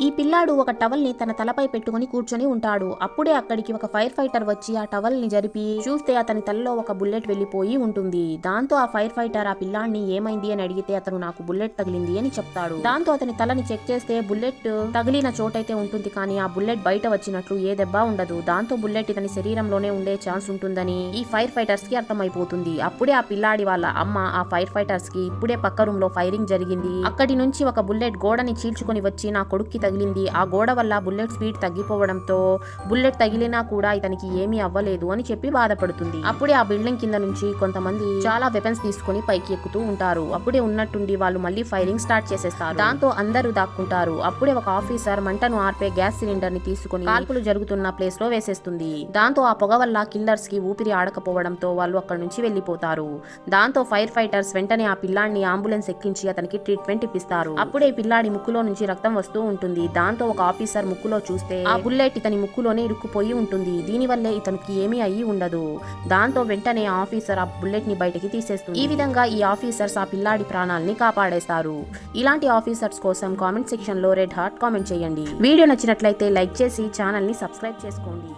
ఈ పిల్లాడు ఒక టవల్ ని తన తలపై పెట్టుకుని కూర్చొని ఉంటాడు. అప్పుడే అక్కడికి ఒక ఫైర్ ఫైటర్ వచ్చి ఆ టవల్ ని జరిపి చూస్తే అతని తలలో ఒక బుల్లెట్ వెళ్లిపోయి ఉంటుంది. దాంతో ఆ ఫైర్ ఫైటర్ ఆ పిల్లాడిని ఏమైంది అని అడిగితే అతను నాకు బుల్లెట్ తగిలింది అని చెప్తాడు. దాంతో అతని తలని చెక్ చేస్తే బుల్లెట్ తగిలిన చోటైతే ఉంటుంది, కానీ ఆ బుల్లెట్ బయట వచ్చినట్లు ఏ దెబ్బ ఉండదు. దాంతో బుల్లెట్ ఇతని శరీరంలోనే ఉండే ఛాన్స్ ఉంటుందని ఈ ఫైర్ ఫైటర్స్ కి అర్థమైపోతుంది. అప్పుడే ఆ పిల్లాడి వాళ్ళ అమ్మ ఆ ఫైర్ ఫైటర్స్ కి ఇప్పుడే పక్క రూమ్ లో ఫైరింగ్ జరిగింది, అక్కడి నుంచి ఒక బుల్లెట్ గోడని చీల్చుకొని వచ్చి నా కొడుక్కి తగిలింది, ఆ గోడ వల్ల బుల్లెట్ స్పీడ్ తగ్గిపోవడంతో బుల్లెట్ తగిలినా కూడా ఇతనికి ఏమీ అవ్వలేదు అని చెప్పి బాధపడుతుంది. అప్పుడే ఆ బిల్డింగ్ కింద నుంచి కొంతమంది చాలా వెపన్స్ తీసుకుని పైకి ఎక్కుతూ ఉంటారు. అప్పుడే ఉన్నట్టుండి వాళ్ళు మళ్ళీ ఫైరింగ్ స్టార్ట్ చేసేస్తారు. దాంతో అందరూ దాక్కుంటారు. అప్పుడే ఒక ఆఫీసర్ మంటను ఆర్పే గ్యాస్ సిలిండర్ ని తీసుకుని కాల్పులు జరుగుతున్న ప్లేస్ లో వేసేస్తుంది. దాంతో ఆ పొగ వల్ల కిల్లర్స్ కి ఊపిరి ఆడకపోవడంతో వాళ్ళు అక్కడి నుంచి వెళ్లిపోతారు. దాంతో ఫైర్ ఫైటర్స్ వెంటనే ఆ పిల్లాడిని అంబులెన్స్ ఎక్కించి అతనికి ట్రీట్మెంట్ ఇప్పిస్తారు. అప్పుడే పిల్లాడి ముక్కులో నుంచి రక్తం వస్తూ ఉంటుంది. దాంతో ఒక ఆఫీసర్ ముక్కులో చూస్తే ఆ బుల్లెట్ ఇతని ముక్కులోనే ఇరుక్కుపోయి ఉంటుంది. దీనివల్లే ఇతనికి ఏమీ అయ్యి ఉండదు. దాంతో వెంటనే ఆఫీసర్ ఆ బుల్లెట్ ని బయటకి తీసేస్తుంది. ఈ విధంగా ఈ ఆఫీసర్స్ ఆ పిల్లాడి ప్రాణాలని కాపాడేస్తారు. ఇలాంటి ఆఫీసర్స్ కోసం కామెంట్ సెక్షన్ లో రెడ్ హార్ట్ కామెంట్ చేయండి. వీడియో నచ్చినట్లయితే లైక్ చేసి ఛానల్ ని సబ్స్క్రైబ్ చేసుకోండి.